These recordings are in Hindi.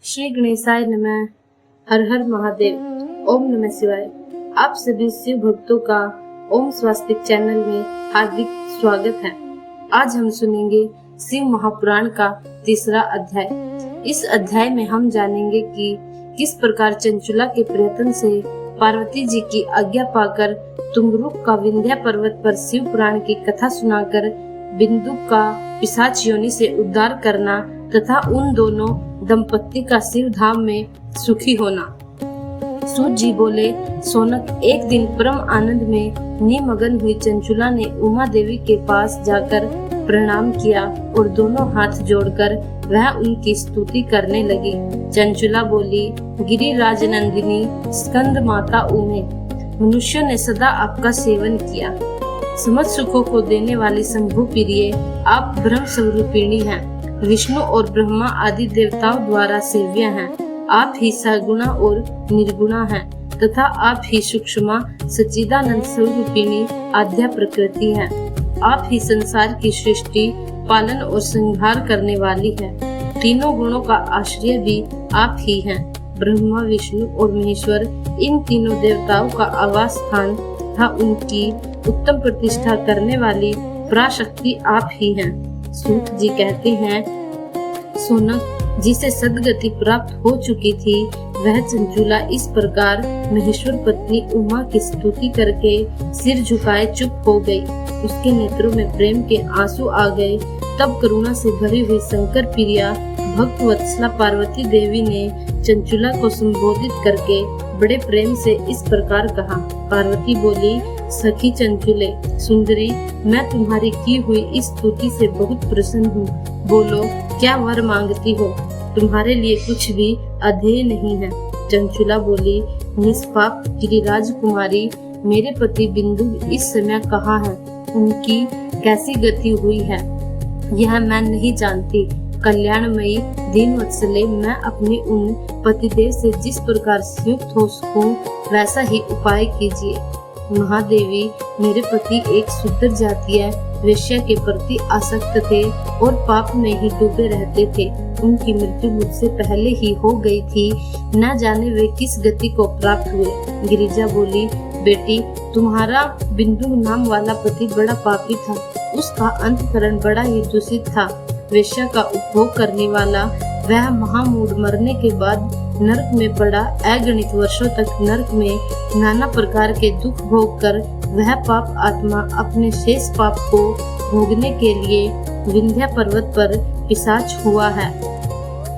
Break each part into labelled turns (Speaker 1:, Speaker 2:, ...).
Speaker 1: श्री गणेशाय नमः। हर हर महादेव। ओम नमः शिवाय। आप सभी शिव भक्तों का ओम स्वास्तिक चैनल में हार्दिक स्वागत है। आज हम सुनेंगे शिव महापुराण का तीसरा अध्याय। इस अध्याय में हम जानेंगे कि किस प्रकार चंचुला के प्रयत्न से पार्वती जी की आज्ञा पाकर तुंगरुक का विंध्या पर्वत पर शिव पुराण की कथा सुनाकर बिंदु का पिशाच योनि से उद्धार करना तथा उन दोनों दंपत्ति का शिव धाम में सुखी होना। सूत जी बोले, सोनक, एक दिन परम आनंद में निमग्न हुई चंचुला ने उमा देवी के पास जाकर प्रणाम किया और दोनों हाथ जोड़कर वह उनकी स्तुति करने लगी। चंचुला बोली, गिरिराज नंदिनी स्कंद माता उमे, मनुष्यों ने सदा आपका सेवन किया। समस्त सुखों को देने वाली शंभु प्रिय, आप ब्रह्म स्वरूपिणी हैं। विष्णु और ब्रह्मा आदि देवताओं द्वारा सेव्य हैं। आप ही सगुणा और निर्गुणा हैं तथा आप ही सूक्ष्मा सच्चिदानंद स्वरूपिणी आद्या प्रकृति हैं। आप ही संसार की सृष्टि, पालन और संहार करने वाली हैं। तीनों गुणों का आश्रय भी आप ही हैं। ब्रह्मा, विष्णु और महेश्वर, इन तीनों देवताओं का आवास स्थान तथा उनकी उत्तम प्रतिष्ठा करने वाली पराशक्ति आप ही हैं। सूत जी कहते हैं, सोनक, जिसे सदगति प्राप्त हो चुकी थी, वह चंचुला इस प्रकार महेश्वर पत्नी उमा की स्तुति करके सिर झुकाए चुप हो गई। उसके नेत्रों में प्रेम के आंसू आ गए। तब करुणा से भरी हुई शंकर प्रिया भक्त वत्सला पार्वती देवी ने चंचुला को संबोधित करके बड़े प्रेम से इस प्रकार कहा। पार्वती बोली, सखी चंचुले, सुंदरी, मैं तुम्हारी की हुई इस स्तुति से बहुत प्रसन्न हूँ। बोलो, क्या वर मांगती हो? तुम्हारे लिए कुछ भी अधेय नहीं है। चंचुला बोली, निष्पाप गिरिराज कुमारी, मेरे पति बिंदु इस समय कहाँ है? उनकी कैसी गति हुई है यह मैं नहीं जानती। कल्याणमयी दीन वत्सले, मैं अपने उन पतिदेव से जिस प्रकार संयुक्त हो सकूं वैसा ही उपाय कीजिए। महादेवी, मेरे पति एक शूद्र जातीय वेश्या के प्रति आसक्त थे और पाप में ही डूबे रहते थे। उनकी मृत्यु मुझसे पहले ही हो गई थी। न जाने वे किस गति को प्राप्त हुए। गिरिजा बोली, बेटी, तुम्हारा बिंदु नाम वाला पति बड़ा पापी था। उसका अंतकरण बड़ा ही दूषित था। वेश्या का उपभोग करने वाला वह महामूढ़ मरने के बाद नरक में पड़ा। अगणित वर्षों तक नरक में नाना प्रकार के दुख भोग कर वह पाप आत्मा अपने शेष पाप को भोगने के लिए विंध्या पर्वत पर पिशाच हुआ है।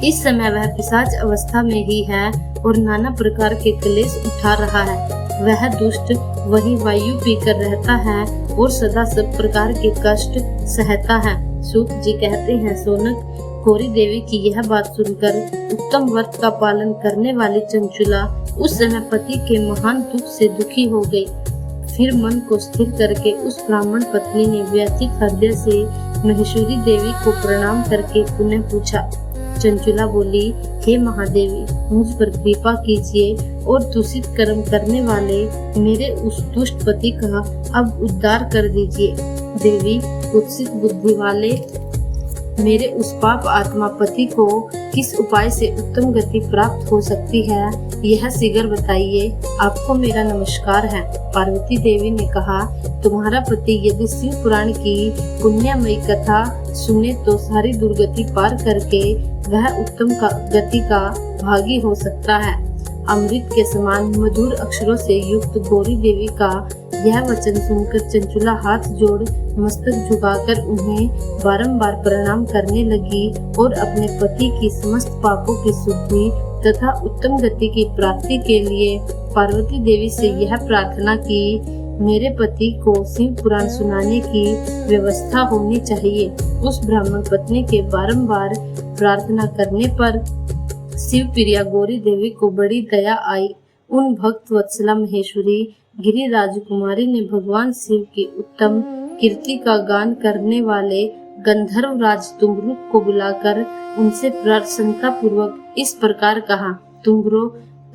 Speaker 1: इस समय वह पिशाच अवस्था में ही है और नाना प्रकार के क्लेश उठा रहा है। वह दुष्ट वही वायु पीकर रहता है और सदा सब प्रकार के कष्ट सहता है। सूत जी कहते हैं, सोनक, गौरी देवी की यह बात सुनकर उत्तम व्रत का पालन करने वाली चंचुला उस समय पति के महान दुख से दुखी हो गई। फिर मन को स्थिर करके उस ब्राह्मण पत्नी ने व्यथित हृदय से महेश्वरी देवी को प्रणाम करके पुनः पूछा। चंचुला बोली, हे महादेवी, मुझ पर कृपा कीजिए और दूषित कर्म करने वाले मेरे उस दुष्ट पति का अब उद्धार कर दीजिए। देवी, कुत्सित बुद्धि वाले मेरे उस पाप आत्मा पति को किस उपाय से उत्तम गति प्राप्त हो सकती है, यह शीघ्र बताइए। आपको मेरा नमस्कार है। पार्वती देवी ने कहा, तुम्हारा पति यदि शिव पुराण की पुण्यमयी कथा सुने तो सारी दुर्गति पार करके वह उत्तम गति का भागी हो सकता है। अमृत के समान मधुर अक्षरों से युक्त गौरी देवी का यह वचन सुनकर चंचुला हाथ जोड़ मस्तक झुकाकर उन्हें बारंबार प्रणाम करने लगी और अपने पति की समस्त पापों की शुद्धि तथा उत्तम गति की प्राप्ति के लिए पार्वती देवी से यह प्रार्थना की, मेरे पति को शिव पुराण सुनाने की व्यवस्था होनी चाहिए। उस ब्राह्मण पत्नी के बारंबार प्रार्थना करने पर शिव प्रिया गौरी देवी को बड़ी दया आई। उन भक्त वत्सला महेश्वरी गिरिराज कुमारी ने भगवान शिव की उत्तम कीर्ति का गान करने वाले गंधर्व राज तुंगरुक को बुलाकर उनसे प्रसन्नता पूर्वक इस प्रकार कहा, तुंगरो,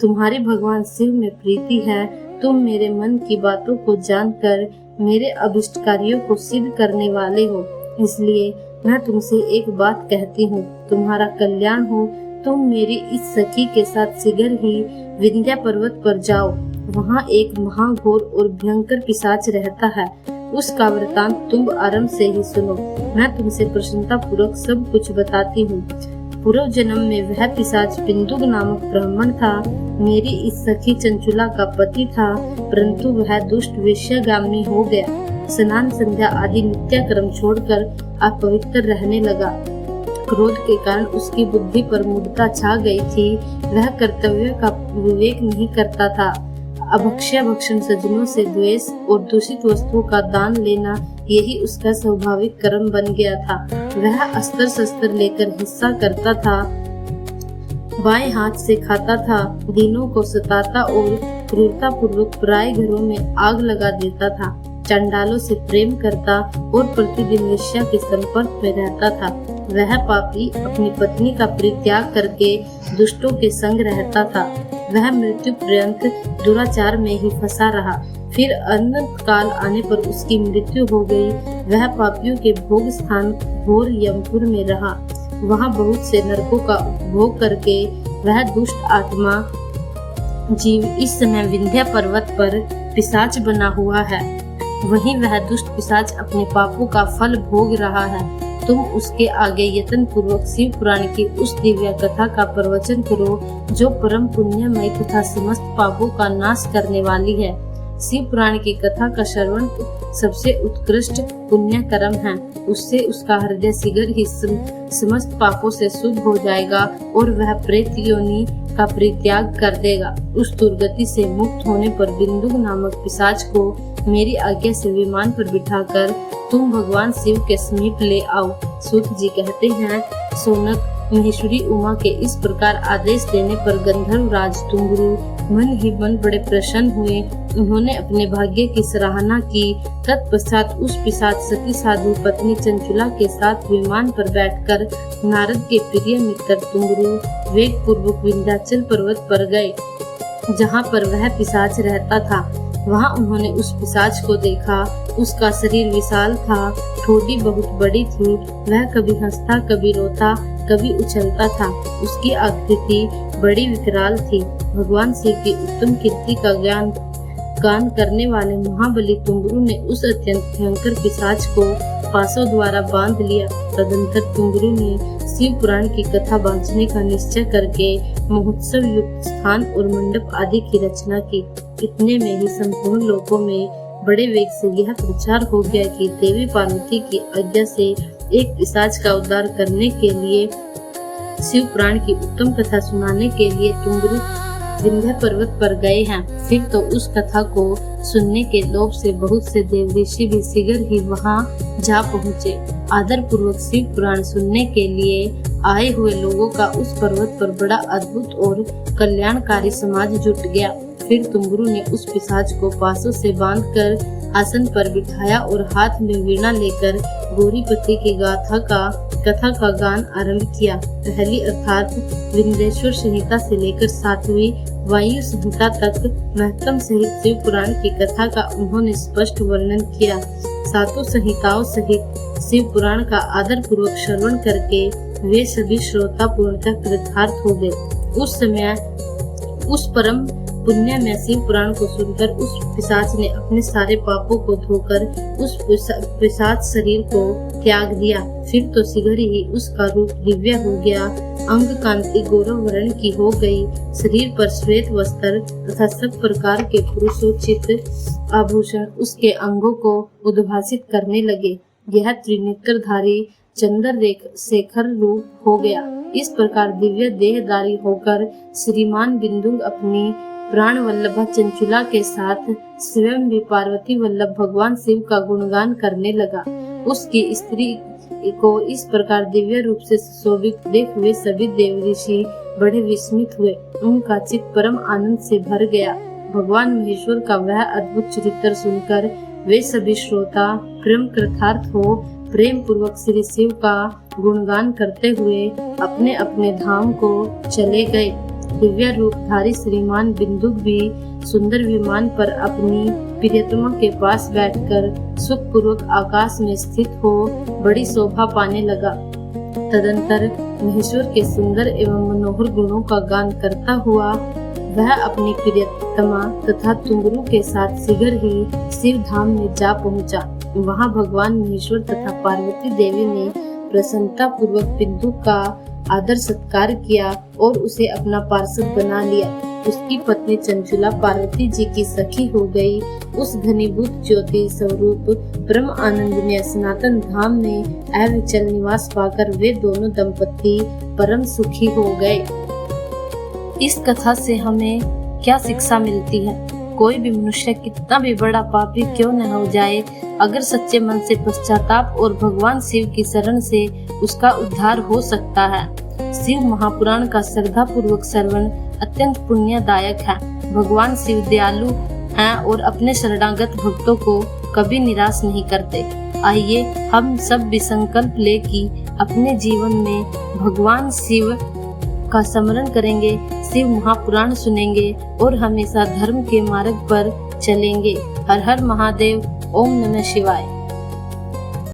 Speaker 1: तुम्हारी भगवान शिव में प्रीति है। तुम मेरे मन की बातों को जानकर मेरे अभिष्ट कार्यों को सिद्ध करने वाले हो। इसलिए मैं तुमसे एक बात कहती हूँ, तुम्हारा कल्याण हो तुम मेरी इस सखी के साथ शीघ्र ही विंध्या पर्वत पर जाओ। वहाँ एक महाघोर और भयंकर पिशाच रहता है। उसका वृतांत तुम आरंभ से ही सुनो। मैं तुमसे प्रसन्नता पूर्वक सब कुछ बताती हूँ। पूर्व जन्म में वह पिशाच बिंदुक नामक ब्राह्मण था। मेरी इस सखी चंचुला का पति था, परंतु वह दुष्ट वेश्यागामी हो गया। स्नान संध्या आदि नित्य कर्म छोड़कर अपवित्र रहने लगा। क्रोध के कारण उसकी बुद्धि पर मूढ़ता छा गई थी। वह कर्तव्य का विवेक नहीं करता था। अभक्ष्य भक्षण, सज्जनों से द्वेष और दूषित वस्तुओं का दान लेना, यही उसका स्वाभाविक कर्म बन गया था। वह अस्त्र शस्त्र लेकर हिस्सा करता था, बाएं हाथ से खाता था, दीनों को सताता और क्रूरता पूर्वक पराये घरों में आग लगा देता था। चंडालों से प्रेम करता और प्रतिदिन वेश्या के संपर्क में रहता था। वह पापी अपनी पत्नी का परित्याग करके दुष्टों के संग रहता था। वह मृत्यु पर्यंत दुराचार में ही फंसा रहा। फिर अनंत काल आने पर उसकी मृत्यु हो गई। वह पापियों के भोग स्थान घोर यमपुर में रहा। वहाँ बहुत से नरकों का उपभोग करके वह दुष्ट आत्मा जीव इस समय विंध्या पर्वत पर पिशाच बना हुआ है। वहीं वह दुष्ट पिशाच अपने पापों का फल भोग रहा है। तुम उसके आगे यत्न पूर्वक शिव पुराण की उस दिव्य कथा का प्रवचन करो, जो परम पुण्यमय तथा समस्त पापों का नाश करने वाली है। शिव पुराण की कथा का श्रवण सबसे उत्कृष्ट पुण्य कर्म है। उससे उसका हृदय शीघ्र ही समस्त पापों से शुद्ध हो जाएगा और वह प्रेत योनि का परित्याग कर देगा। उस दुर्गति से मुक्त होने पर बिंदुक नामक पिशाच को मेरी आज्ञा से विमान पर बिठाकर तुम भगवान शिव के समीप ले आओ। सूत जी कहते हैं, सोनक महेश्वरी उमा के इस प्रकार आदेश देने पर गंधर्व राज तुंगरु मन ही मन बड़े प्रसन्न हुए। उन्होंने अपने भाग्य की सराहना की। तत्पश्चात उस पिशाच सती साधु पत्नी चंचुला के साथ विमान पर बैठकर नारद के प्रिय मित्र तुंगरु वेग पूर्वक विंध्याचल पर्वत पर गए, जहाँ पर वह पिशाच रहता था। वहाँ उन्होंने उस पिशाच को देखा। उसका शरीर विशाल था, ठोड़ी बहुत बड़ी थी। वह कभी हंसता, कभी रोता, कभी उछलता था। उसकी आकृति बड़ी विकराल थी। भगवान शिव की उत्तम कीर्ति का गान करने वाले महाबली तुंगरु ने उस अत्यंत भयंकर पिशाच को पासों द्वारा बांध लिया। तदंतर तुंगरु ने शिव पुराण की कथा बांधने का निश्चय करके महोत्सव युक्त स्थान और मंडप आदि की रचना की। इतने में ही संपूर्ण लोकों में बड़े वेग से यह प्रचार हो गया कि देवी पार्वती की आज्ञा से एक पिशाच का उद्धार करने के लिए शिव पुराण की उत्तम कथा सुनाने के लिए तुंगरु विंध्य पर्वत पर गए हैं। फिर तो उस कथा को सुनने के लोभ से बहुत से देव ऋषि भी शीघ्र ही वहां जा पहुँचे। आदर पूर्वक शिव पुराण सुनने के लिए आए हुए लोगों का उस पर्वत पर बड़ा अद्भुत और कल्याणकारी समाज जुट गया। फिर तुंगरु ने उस पिशाच को पासों से बांधकर आसन पर बिठाया और हाथ में वीणा लेकर गौरीपति की कथा का गान आरंभ किया। पहली अर्थात विंध्येश्वर संहिता से लेकर 7वीं वायु संहिता तक महत्तम सहित शिव पुराण की कथा का उन्होंने स्पष्ट वर्णन किया। सातों संहिताओं सहित शिव पुराण का आदर पूर्वक श्रवण करके वे सभी श्रोता पूर्णतः कृतार्थ हो गए। उस समय उस परम पुण्य में शिव पुराण को सुनकर उस पिशाच ने अपने सारे पापों को धोकर उस पिशाच शरीर को त्याग दिया। फिर तो शीघ्र ही उसका रूप दिव्य हो गया। अंग कांति गौरव वर्ण की हो गई। शरीर पर श्वेत वस्त्र तथा सब प्रकार के पुरुषोचित आभूषण उसके अंगों को उद्भासित करने लगे। यह त्रिनेत्रधारी चंद्र शेखर रूप हो गया। इस प्रकार दिव्य देहधारी होकर श्रीमान बिंदु अपनी प्राण वल्लभा चंचुला के साथ स्वयं भी पार्वती वल्लभ भगवान शिव का गुणगान करने लगा। उसकी स्त्री को इस प्रकार दिव्य रूप से सुशोभित देख हुए सभी देव ऋषि बड़े विस्मित हुए। उनका चित्त परम आनंद से भर गया। भगवान महेश्वर का वह अद्भुत चरित्र सुनकर वे सभी श्रोता क्रम कृतार्थ हो प्रेम पूर्वक श्री शिव का गुणगान करते हुए अपने अपने धाम को चले गए। दिव्य रूपधारी श्रीमान बिंदुक भी सुंदर विमान पर अपनी प्रियतमा के पास बैठकर सुख पूर्वक आकाश में स्थित हो बड़ी शोभा पाने लगा। तदंतर महेश्वर के सुंदर एवं मनोहर गुणों का गान करता हुआ वह अपनी प्रियतमा तथा तुंगरू के साथ शीघ्र ही शिव धाम में जा पहुंचा। वहां भगवान महेश्वर तथा पार्वती देवी ने प्रसन्नता पूर्वक बिंदु का आदर सत्कार किया और उसे अपना पार्षद बना लिया। उसकी पत्नी चंचुला पार्वती जी की सखी हो गई। उस घनीभूत ज्योति स्वरूप ब्रह्म आनंद में सनातन धाम में अविचल निवास पाकर वे दोनों दंपति परम सुखी हो गए। इस कथा से हमें क्या शिक्षा मिलती है? कोई भी मनुष्य कितना भी बड़ा पापी क्यों न हो जाए, अगर सच्चे मन से पश्चाताप और भगवान शिव की शरण से उसका उद्धार हो सकता है। शिव महापुराण का श्रद्धा पूर्वक श्रवण अत्यंत पुण्यदायक है। भगवान शिव दयालु हैं और अपने शरणागत भक्तों को कभी निराश नहीं करते। आइए हम सब भी संकल्प ले कि अपने जीवन में भगवान शिव का स्मरण करेंगे, शिव महापुराण सुनेंगे और हमेशा धर्म के मार्ग पर चलेंगे। हर हर महादेव। ओम नमः शिवाय।